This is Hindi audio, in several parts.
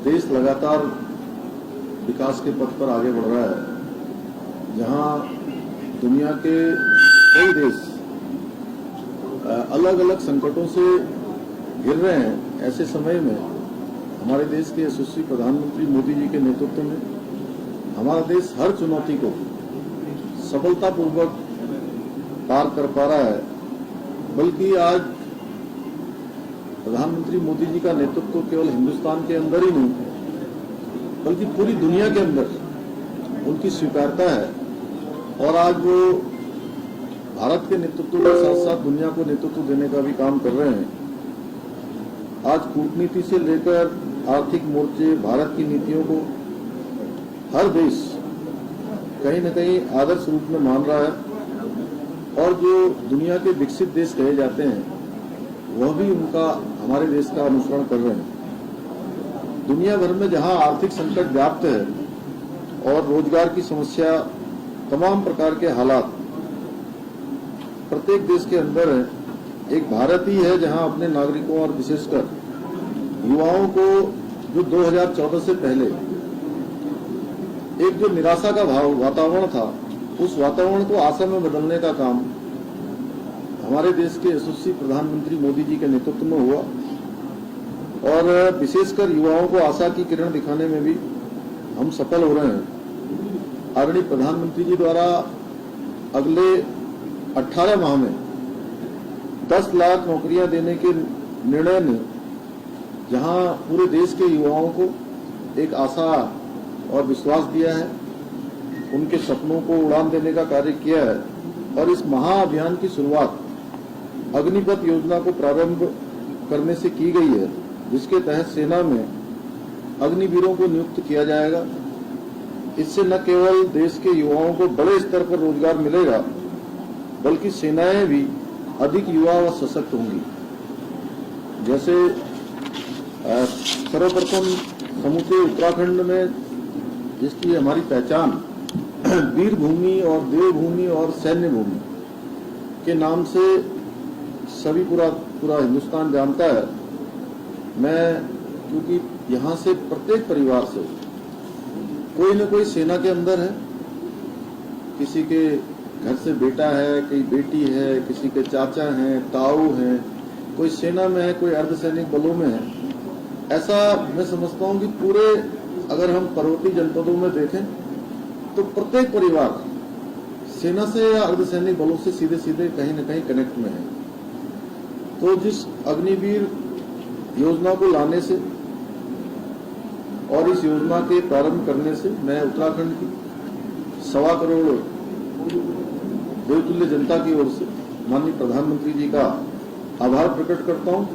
देश लगातार विकास के पथ पर आगे बढ़ रहा है, जहां दुनिया के कई देश अलग अलग संकटों से घिर रहे हैं। ऐसे समय में हमारे देश के यशस्वी प्रधानमंत्री मोदी जी के नेतृत्व में हमारा देश हर चुनौती को सफलतापूर्वक पार कर पा रहा है। बल्कि आज प्रधानमंत्री मोदी जी का नेतृत्व केवल हिंदुस्तान के अंदर ही नहीं, बल्कि पूरी दुनिया के अंदर उनकी स्वीकारता है। और आज वो भारत के नेतृत्व के साथ साथ दुनिया को नेतृत्व देने का भी काम कर रहे हैं। आज कूटनीति से लेकर आर्थिक मोर्चे, भारत की नीतियों को हर देश कहीं न कहीं आदर्श रूप में मान रहा है। और जो दुनिया के विकसित देश कहे जाते हैं, वह भी उनका, हमारे देश का अनुसरण कर रहे हैं। दुनिया भर में जहां आर्थिक संकट व्याप्त है और रोजगार की समस्या, तमाम प्रकार के हालात प्रत्येक देश के अंदर है, एक भारत ही है जहां अपने नागरिकों और विशेषकर युवाओं को, जो 2014 से पहले एक जो निराशा का वातावरण था, उस वातावरण को आशा में बदलने का काम हमारे देश के यशस्वी प्रधानमंत्री मोदी जी के नेतृत्व में हुआ। और विशेषकर युवाओं को आशा की किरण दिखाने में भी हम सफल हो रहे हैं। आदरणीय प्रधानमंत्री जी द्वारा अगले 18 माह में 10 लाख नौकरियां देने के निर्णय ने जहां पूरे देश के युवाओं को एक आशा और विश्वास दिया है, उनके सपनों को उड़ान देने का कार्य किया है। और इस महाअभियान की शुरुआत अग्निपथ योजना को प्रारंभ करने से की गई है, जिसके तहत सेना में अग्निवीरों को नियुक्त किया जाएगा। इससे न केवल देश के युवाओं को बड़े स्तर पर रोजगार मिलेगा, बल्कि सेनाएं भी अधिक युवा व सशक्त होंगी। जैसे सर्वप्रथम समूचे उत्तराखंड में, जिसकी हमारी पहचान वीर भूमि और देवभूमि और सैन्य भूमि के नाम से सभी पूरा हिंदुस्तान जानता है। मैं, क्योंकि यहां से प्रत्येक परिवार से कोई न कोई सेना के अंदर है, किसी के घर से बेटा है, कोई बेटी है, किसी के चाचा हैं, ताऊ हैं, कोई सेना में है, कोई अर्धसैनिक बलों में है। ऐसा मैं समझता हूं कि पूरे, अगर हम पर्वतीय जनपदों में देखें तो प्रत्येक परिवार सेना से या अर्धसैनिक बलों से सीधे सीधे कहीं न कहीं कनेक्ट में है। तो जिस अग्निवीर योजना को लाने से और इस योजना के प्रारंभ करने से मैं उत्तराखंड की 1.25 करोड़ देवतुल्य जनता की ओर से माननीय प्रधानमंत्री जी का आभार प्रकट करता हूं।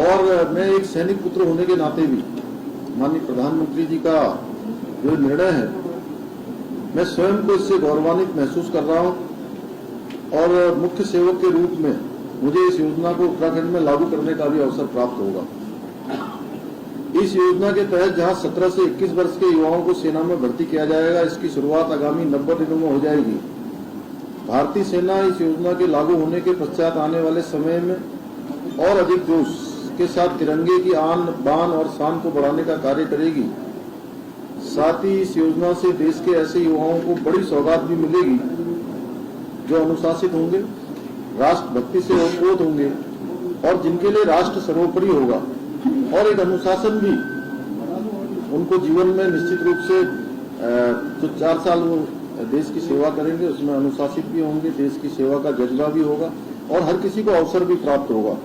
और मैं एक सैनिक पुत्र होने के नाते भी माननीय प्रधानमंत्री जी का जो निर्णय है, मैं स्वयं को इससे गौरवान्वित महसूस कर रहा हूं। और मुख्य सेवक के रूप में मुझे इस योजना को उत्तराखंड में लागू करने का भी अवसर प्राप्त होगा। इस योजना के तहत जहां 17 से 21 वर्ष के युवाओं को सेना में भर्ती किया जाएगा, इसकी शुरुआत आगामी 90 दिनों में हो जाएगी। भारतीय सेना इस योजना के लागू होने के पश्चात आने वाले समय में और अधिक जोश के साथ तिरंगे की आन बान और शान को बढ़ाने का कार्य करेगी। साथ ही इस योजना से देश के ऐसे युवाओं को बड़ी सौगात भी मिलेगी जो अनुशासित होंगे, राष्ट्रभक्ति से ओतप्रोत होंगे और जिनके लिए राष्ट्र सर्वोपरि होगा। और एक अनुशासन भी उनको जीवन में निश्चित रूप से, जो 4 साल वो देश की सेवा करेंगे, उसमें अनुशासित भी होंगे, देश की सेवा का जज्बा भी होगा और हर किसी को अवसर भी प्राप्त होगा।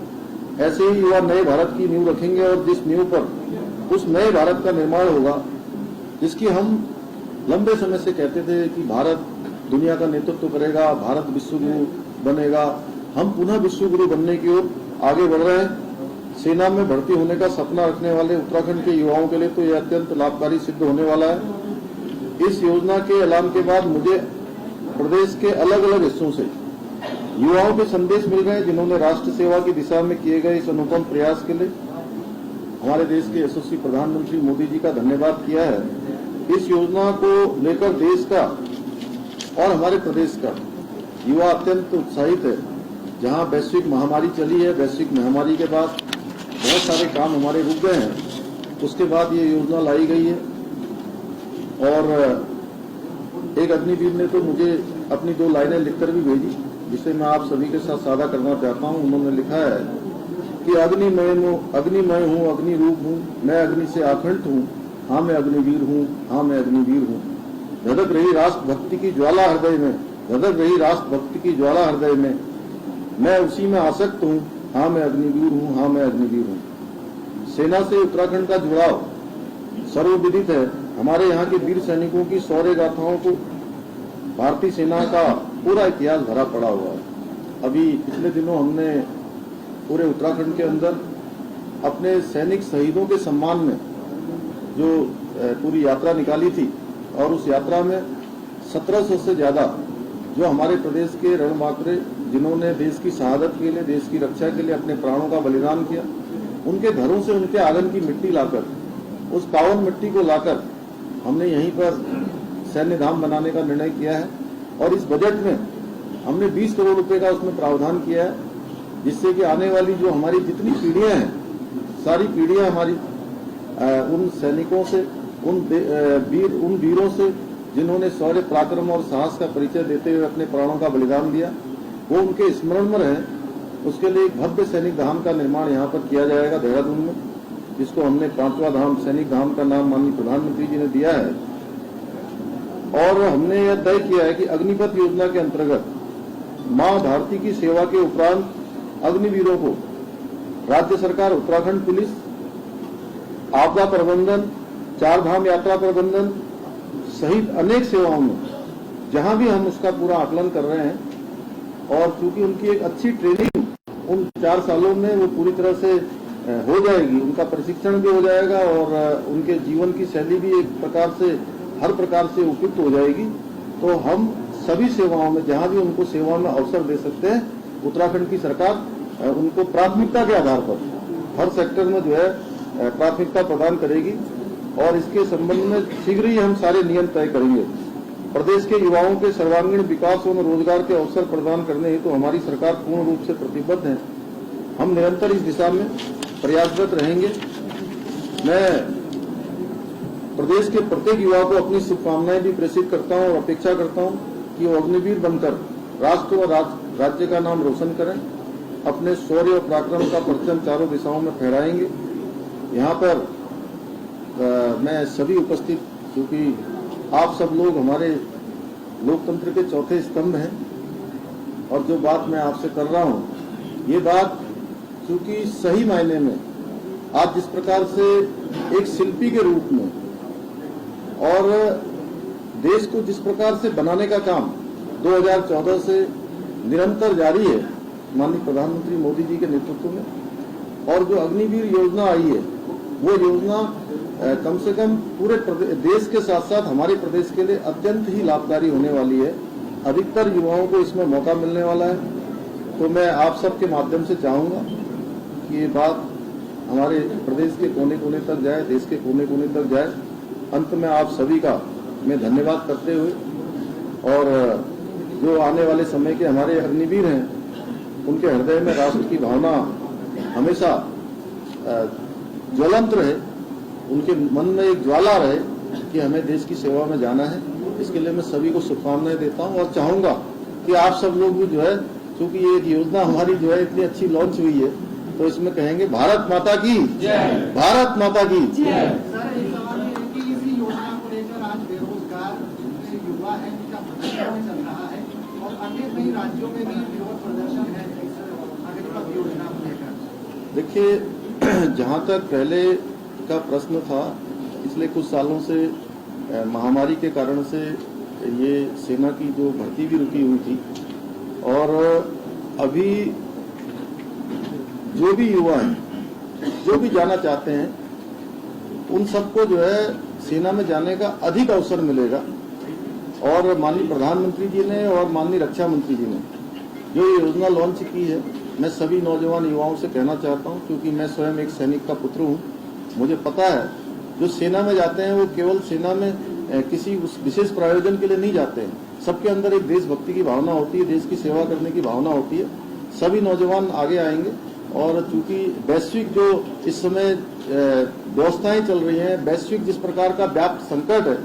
ऐसे ही युवा नए भारत की नींव रखेंगे और जिस नींव पर उस नए भारत का निर्माण होगा, जिसकी हम लंबे समय से कहते थे कि भारत दुनिया का नेतृत्व करेगा, भारत विश्वगुरु बनेगा। हम पुनः विश्वगुरु बनने की ओर आगे बढ़ रहे हैं। सेना में भर्ती होने का सपना रखने वाले उत्तराखंड के युवाओं के लिए तो यह अत्यंत लाभकारी सिद्ध होने वाला है। इस योजना के ऐलान के बाद मुझे प्रदेश के अलग अलग हिस्सों से युवाओं के संदेश मिल गए, जिन्होंने राष्ट्र सेवा की दिशा में किए गए इस अनुपम प्रयास के लिए हमारे देश के यशस्वी प्रधानमंत्री मोदी जी का धन्यवाद किया है। इस योजना को लेकर देश का और हमारे प्रदेश का युवा अत्यंत उत्साहित है। जहां वैश्विक महामारी चली है, वैश्विक महामारी के बाद बहुत सारे काम हमारे रुक गए हैं, उसके बाद ये योजना लाई गई है। और एक अग्निवीर ने तो मुझे अपनी 2 लाइनें लिखकर भी भेजी, जिसे मैं आप सभी के साथ साझा करना चाहता हूं। उन्होंने लिखा है कि अग्निमय हूँ, अग्नि रूप हूँ, मैं अग्नि से आखंड हूँ, हाँ मैं अग्निवीर हूँ, हाँ मैं अग्निवीर हूँ। धधक रही राष्ट्र भक्ति की ज्वाला हृदय में, धधक रही राष्ट्र भक्ति की ज्वाला हृदय में, मैं उसी में आसक्त हूँ, हाँ मैं अग्निवीर हूँ, हाँ मैं अग्निवीर हूँ। सेना से उत्तराखंड का जुड़ाव सर्वविदित है। हमारे यहाँ के वीर सैनिकों की शौर्य गाथाओं को भारतीय सेना का पूरा इतिहास भरा पड़ा हुआ है। अभी पिछले दिनों हमने पूरे उत्तराखंड के अंदर अपने सैनिक शहीदों के सम्मान में जो पूरी यात्रा निकाली थी, और उस यात्रा में 1700 से ज्यादा जो हमारे प्रदेश के रणबांकुरे, जिन्होंने देश की शहादत के लिए, देश की रक्षा के लिए अपने प्राणों का बलिदान किया, उनके घरों से उनके आंगन की मिट्टी लाकर, उस पावन मिट्टी को लाकर हमने यहीं पर सैन्य धाम बनाने का निर्णय किया है। और इस बजट में हमने 20 करोड़ रुपए का उसमें प्रावधान किया है, जिससे कि आने वाली जो हमारी जितनी पीढ़ियां हैं, सारी पीढ़ियां हमारी उन सैनिकों से, उन वीरों से जिन्होंने शौर्य, पराक्रम और साहस का परिचय देते हुए अपने प्राणों का बलिदान दिया, वो उनके स्मरण में रहे। उसके लिए एक भव्य सैनिक धाम का निर्माण यहाँ पर किया जाएगा देहरादून में, जिसको हमने 5वां धाम, सैनिक धाम का नाम माननीय प्रधानमंत्री जी ने दिया है। और हमने यह तय किया है कि अग्निपथ योजना के अंतर्गत मां भारती की सेवा के उपरांत अग्निवीरों को राज्य सरकार, उत्तराखंड पुलिस, आपदा प्रबंधन, 4 धाम यात्रा प्रबंधन सहित अनेक सेवाओं में, जहां भी हम उसका पूरा आकलन कर रहे हैं, और चूंकि उनकी एक अच्छी ट्रेनिंग उन 4 सालों में वो पूरी तरह से हो जाएगी, उनका प्रशिक्षण भी हो जाएगा और उनके जीवन की शैली भी एक प्रकार से, हर प्रकार से उपयुक्त हो जाएगी, तो हम सभी सेवाओं में, जहां भी उनको सेवा में अवसर दे सकते हैं, उत्तराखंड की सरकार उनको प्राथमिकता के आधार पर हर सेक्टर में जो है प्राथमिकता प्रदान करेगी। और इसके संबंध में शीघ्र ही हम सारे नियम तय करेंगे। प्रदेश के युवाओं के सर्वांगीण विकास और रोजगार के अवसर प्रदान करने हेतु हमारी सरकार पूर्ण रूप से प्रतिबद्ध है। हम निरंतर इस दिशा में प्रयासरत रहेंगे। मैं प्रदेश के प्रत्येक युवा को अपनी शुभकामनाएं भी प्रेषित करता हूं और अपेक्षा करता हूं कि वो अग्निवीर बनकर राष्ट्र और राज्य का नाम रोशन करें, अपने शौर्य और पराक्रम का परचम चारों दिशाओं में फहराएंगे। यहाँ पर मैं सभी उपस्थित, क्योंकि आप सब लोग हमारे लोकतंत्र के चौथे स्तंभ हैं, और जो बात मैं आपसे कर रहा हूं, ये बात क्योंकि सही मायने में आज जिस प्रकार से एक शिल्पी के रूप में और देश को जिस प्रकार से बनाने का काम 2014 से निरंतर जारी है माननीय प्रधानमंत्री मोदी जी के नेतृत्व में, और जो अग्निवीर योजना आई है, वो योजना कम से कम पूरे देश के साथ साथ हमारे प्रदेश के लिए अत्यंत ही लाभकारी होने वाली है। अधिकतर युवाओं को इसमें मौका मिलने वाला है। तो मैं आप सबके माध्यम से चाहूंगा कि ये बात हमारे प्रदेश के कोने कोने तक जाए, देश के कोने कोने तक जाए। अंत में आप सभी का मैं धन्यवाद करते हुए, और जो आने वाले समय के हमारे अग्निवीर हैं, उनके हृदय में राष्ट्र की भावना हमेशा ज्वलंत रहे, उनके मन में एक ज्वाला रहे कि हमें देश की सेवा में जाना है। इसके लिए मैं सभी को शुभकामनाएं देता हूं और चाहूंगा कि आप सब लोग भी जो है, क्योंकि ये एक योजना हमारी जो है इतनी अच्छी लॉन्च हुई है, तो इसमें कहेंगे भारत माता की जय, भारत माता की जय। सर, एक सवाल ये है कि इसी योजना को लेकर आज बेरोजगार युवा है जिनका प्रदर्शन चल रहा है, और अन्य कई राज्यों में भी विरोध प्रदर्शन है इस अग्निपथ योजना को लेकर। देखिए, जहां तक पहले का प्रश्न था, पिछले कुछ सालों से महामारी के कारण से ये सेना की जो भर्ती भी रुकी हुई थी, और अभी जो भी युवा हैं, जो भी जाना चाहते हैं, उन सबको जो है सेना में जाने का अधिक अवसर मिलेगा। और माननीय प्रधानमंत्री जी ने और माननीय रक्षा मंत्री जी ने जो ये योजना लॉन्च की है, मैं सभी नौजवान युवाओं से कहना चाहता हूं, क्योंकि मैं स्वयं एक सैनिक का पुत्र हूं, मुझे पता है जो सेना में जाते हैं वो केवल सेना में किसी उस विशेष प्रयोजन के लिए नहीं जाते हैं। सबके अंदर एक देशभक्ति की भावना होती है, देश की सेवा करने की भावना होती है। सभी नौजवान आगे आएंगे और चूंकि वैश्विक जो इस समय व्यवस्थाएं चल रही हैं, वैश्विक जिस प्रकार का व्याप्त संकट है,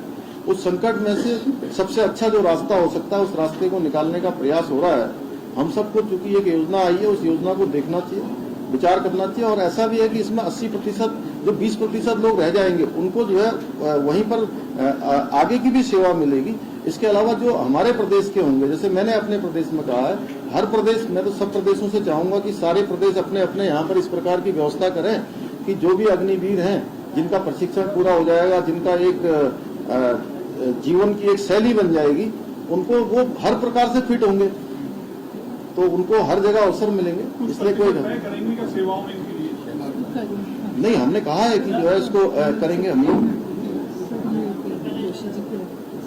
उस संकट में से सबसे अच्छा जो रास्ता हो सकता है उस रास्ते को निकालने का प्रयास हो रहा है। हम सबको चूंकि एक योजना आई है, उस योजना को देखना चाहिए, विचार करना चाहिए। और ऐसा भी है कि इसमें 80% जो 20% लोग रह जाएंगे उनको जो है वहीं पर आगे की भी सेवा मिलेगी। इसके अलावा जो हमारे प्रदेश के होंगे, जैसे मैंने अपने प्रदेश में कहा है, हर प्रदेश, मैं तो सब प्रदेशों से चाहूंगा कि सारे प्रदेश अपने अपने यहाँ पर इस प्रकार की व्यवस्था करें कि जो भी अग्निवीर हैं, जिनका प्रशिक्षण पूरा हो जाएगा, जिनका एक जीवन की एक शैली बन जाएगी, उनको वो हर प्रकार से फिट होंगे तो उनको हर जगह अवसर मिलेंगे। इसलिए कोई करेंगे क्या सेवाओं में इनके लिए? नहीं, हमने कहा है कि जो है इसको करेंगे हम लोग।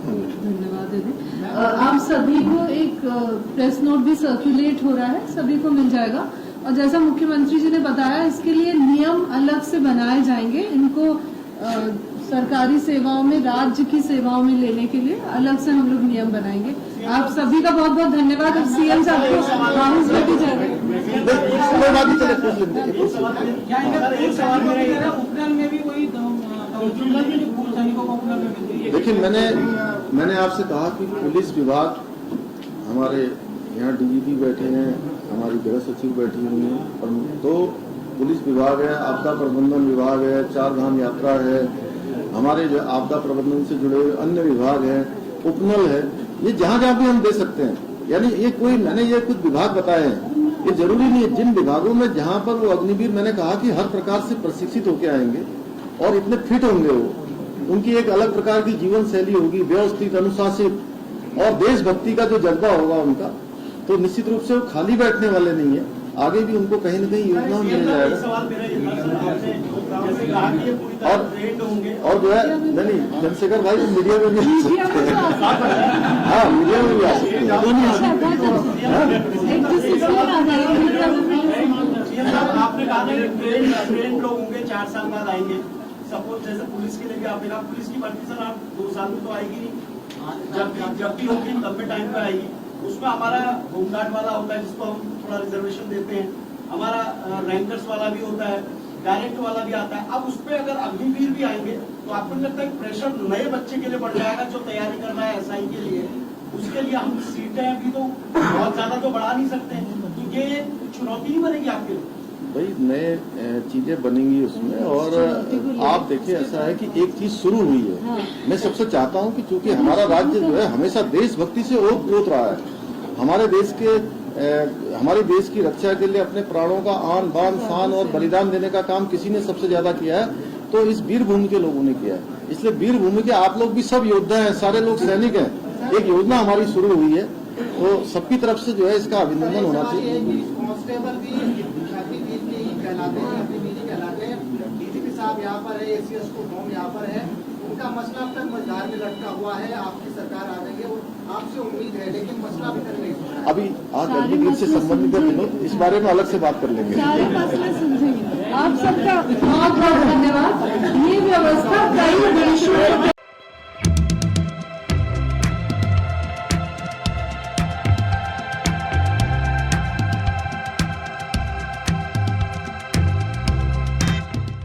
धन्यवाद दीदी। आप सभी को एक प्रेस नोट भी सर्कुलेट हो रहा है, सभी को मिल जाएगा। और जैसा मुख्यमंत्री जी ने बताया, इसके लिए नियम अलग से बनाए जाएंगे। इनको सरकारी सेवाओं में, राज्य की सेवाओं में लेने के लिए अलग से हम लोग नियम बनाएंगे। आप सभी का बहुत बहुत धन्यवाद। अब सीएम साहब को हाउस में भी जाएंगे। देखिए, मैंने आपसे कहा कि पुलिस विभाग, हमारे यहाँ डीजीपी बैठे हैं, हमारी गृह सचिव बैठी हुई हैं, और तो पुलिस विभाग है, आपदा प्रबंधन विभाग है, चार धाम यात्रा है, हमारे जो आपदा प्रबंधन से जुड़े हुए अन्य विभाग है, उपनल है, ये जहाँ जहाँ भी हम दे सकते हैं। यानी ये कोई, मैंने ये कुछ विभाग बताए हैं, ये जरूरी नहीं है। जिन विभागों में जहाँ पर वो अग्निवीर, मैंने कहा कि हर प्रकार से प्रशिक्षित होकर आएंगे और इतने फिट होंगे, वो उनकी एक अलग प्रकार की जीवन शैली होगी, व्यवस्थित, अनुशासित, और देशभक्ति का जो जज्बा होगा उनका, तो निश्चित रूप से वो खाली बैठने वाले नहीं है। आगे भी उनको कहीं न कहीं योजना मिल जाएगा। और जो है, नहीं, चंद्रशेखर भाई मीडिया में भी आ सकते हैं। हाँ, मीडिया में भी आ सकते हैं। आपने कहा था ट्रेन लोग होंगे 4 साल बाद आएंगे। सपोज जैसे पुलिस के लिए भी आपने कहा, पुलिस की भर्ती सर आप 2 साल में तो आएगी नहीं, जब भी होगी तब में टाइम पे आएगी। उसमें हमारा होमगार्ड वाला होता है, जिसको हम थोड़ा रिजर्वेशन देते हैं, हमारा रैंकर्स वाला भी होता है, डायरेक्ट वाला भी आता है। अब उस पर अगर अग्निवीर भी आएंगे तो आपको लगता है प्रेशर नए बच्चे के लिए बढ़ जाएगा जो तैयारी कर रहा है एसआई के लिए। उसके लिए हम सीटें अभी तो बहुत ज्यादा तो बढ़ा नहीं सकते, तो ये चुनौती ही बनेगी आपके लिए। भाई, नए चीजें बनेंगी उसमें। और आप देखिए, ऐसा है कि एक चीज शुरू हुई है। मैं सबसे चाहता हूं कि चूंकि हमारा राज्य जो है हमेशा देशभक्ति से ओत रहा है, हमारे देश की रक्षा के लिए अपने प्राणों का आन बान शान और बलिदान देने का काम किसी ने सबसे ज्यादा किया है, तो इस वीर भूमि के लोगों ने किया है। इसलिए वीर भूमि के आप लोग भी सब योद्धा हैं, सारे लोग सैनिक हैं। एक योजना हमारी शुरू हुई है, तो सबकी तरफ से जो है इसका अभिनंदन होना चाहिए। कांस्टेबल भी कहलाते हैं, अग्निवीर कहलाते हैं। डीजीपी साहब यहाँ पर है, एसीएस को होम यहाँ पर है, उनका मसला अब तक मझधार में लटका हुआ है। आपकी सरकार आ गई है और आपसे उम्मीद है, लेकिन मसला भी कर नहीं। अभी आज अग्निवीर से संबंधित विनोद, इस बारे में अलग से बात कर लेंगे। सारे मसले सुलझेंगे। आप सबका बहुत बहुत धन्यवाद। ये व्यवस्था कई देशों